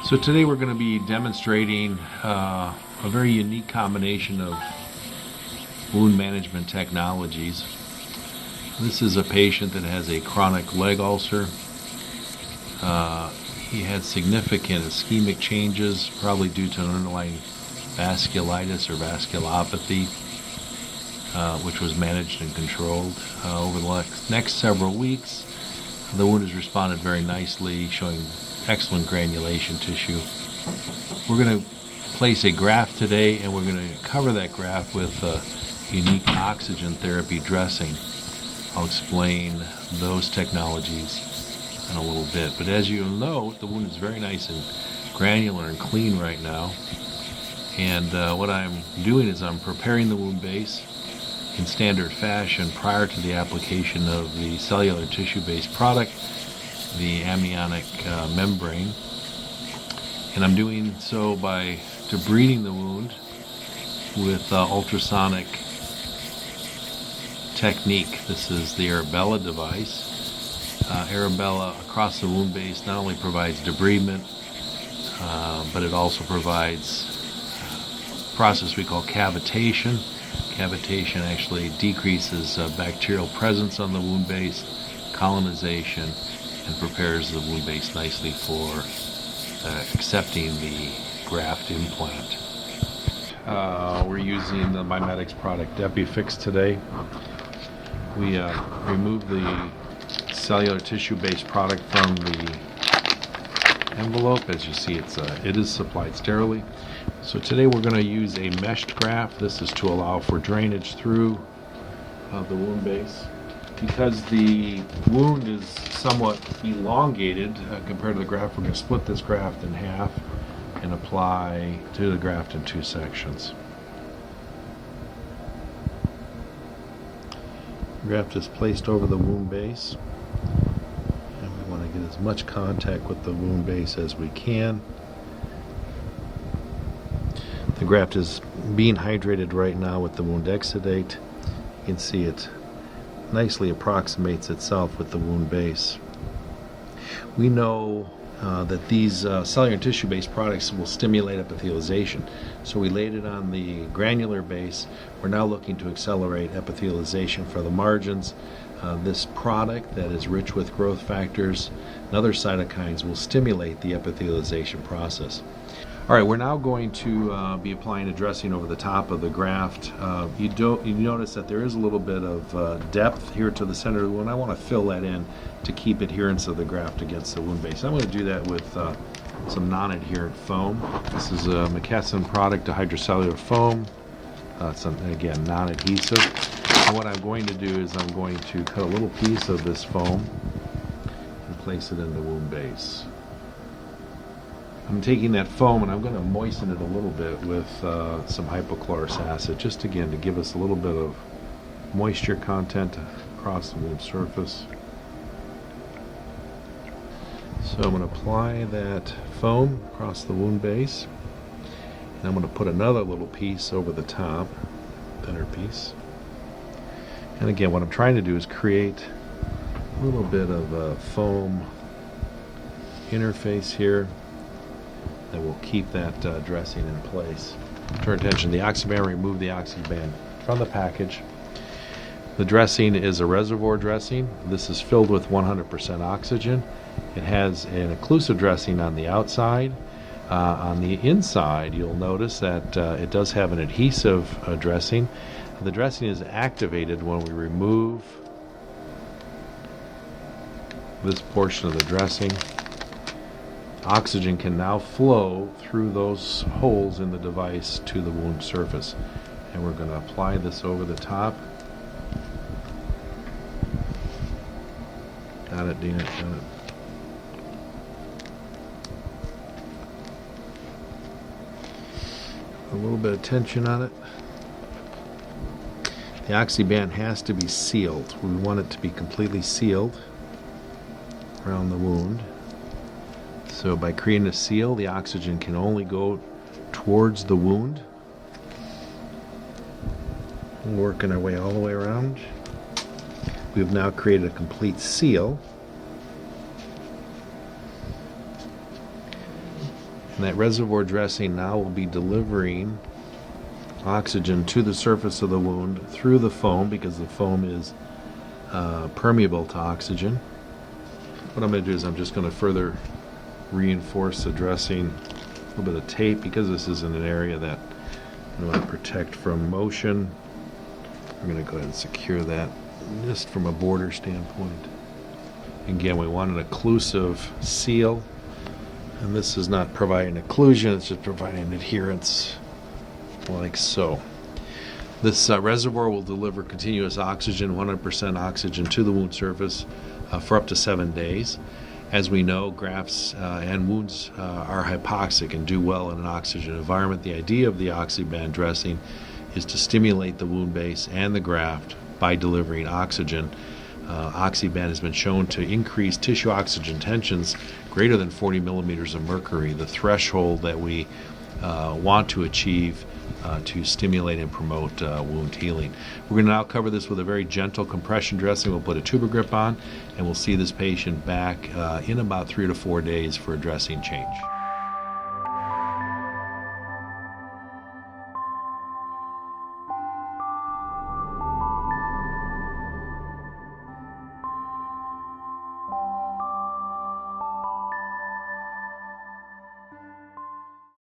So today we're going to be demonstrating a very unique combination of wound management technologies. This is a patient that has a chronic leg ulcer. He had significant ischemic changes, probably due to an underlying vasculitis or vasculopathy, which was managed and controlled over the next several weeks. The wound has responded very nicely, showing excellent granulation tissue. We're going to place a graft today, and we're going to cover that graft with a unique oxygen therapy dressing. I'll explain those technologies in a little bit. But as you'll note, the wound is very nice and granular and clean right now. And what I'm doing is I'm preparing the wound base in standard fashion prior to the application of the cellular tissue-based product, the amniotic membrane. And I'm doing so by debriding the wound with ultrasonic technique. This is the Arabella device. Arabella across the wound base not only provides debridement, but it also provides a process we call cavitation. Cavitation actually decreases bacterial presence on the wound base, colonization, and prepares the wound base nicely for accepting the graft implant. We're using the MiMedx product EpiFix today. We removed the cellular tissue-based product from the envelope. As you see, it is supplied sterilely. So today we're going to use a meshed graft. This is to allow for drainage through the wound base. Because the wound is somewhat elongated compared to the graft, we're going to split this graft in half and apply to the graft in two sections. The graft is placed over the wound base, and we want to get as much contact with the wound base as we can. The graft is being hydrated right now with the wound exudate. You can see it nicely approximates itself with the wound base. We know that these cellular tissue-based products will stimulate epithelialization. So we laid it on the granular base. We're now looking to accelerate epithelialization for the margins. This product that is rich with growth factors and other cytokines will stimulate the epithelialization process. All right, we're now going to be applying a dressing over the top of the graft. You notice that there is a little bit of depth here to the center of the wound. I want to fill that in to keep adherence of the graft against the wound base. I'm going to do that with some non-adherent foam. This is a McKesson product, a hydrocellular foam. It's, again, non-adhesive. And what I'm going to do is I'm going to cut a little piece of this foam and place it in the wound base. I'm taking that foam and I'm going to moisten it a little bit with some hypochlorous acid, just again to give us a little bit of moisture content across the wound surface. So I'm going to apply that foam across the wound base, and I'm going to put another little piece over the top, thinner piece. And again, what I'm trying to do is create a little bit of a foam interface here that will keep that dressing in place. Turn attention, the OxyBand, remove the OxyBand from the package. The dressing is a reservoir dressing. This is filled with 100% oxygen. It has an occlusive dressing on the outside. On the inside, you'll notice that it does have an adhesive dressing. The dressing is activated when we remove this portion of the dressing. Oxygen can now flow through those holes in the device to the wound surface. And we're going to apply this over the top. Got it, Dina, got it. A little bit of tension on it. The OxyBand has to be sealed. We want it to be completely sealed around the wound. So by creating a seal, the oxygen can only go towards the wound. Working our way all the way around. We've now created a complete seal. And that reservoir dressing now will be delivering oxygen to the surface of the wound through the foam, because the foam is permeable to oxygen. What I'm going to do is I'm just going to further reinforce the dressing, a little bit of tape, because this is in an area that I want to protect from motion. I'm going to go ahead and secure that just from a border standpoint. Again, we want an occlusive seal, and this is not providing occlusion, it's just providing adherence like so. This reservoir will deliver continuous oxygen, 100% oxygen to the wound surface for up to 7 days. As we know, grafts and wounds are hypoxic and do well in an oxygen environment. The idea of the OxyBand dressing is to stimulate the wound base and the graft by delivering oxygen. OxyBand has been shown to increase tissue oxygen tensions greater than 40 millimeters of mercury, the threshold that we want to achieve to stimulate and promote wound healing. We're going to now cover this with a very gentle compression dressing. We'll put a tuba grip on, and we'll see this patient back in about 3 to 4 days for a dressing change.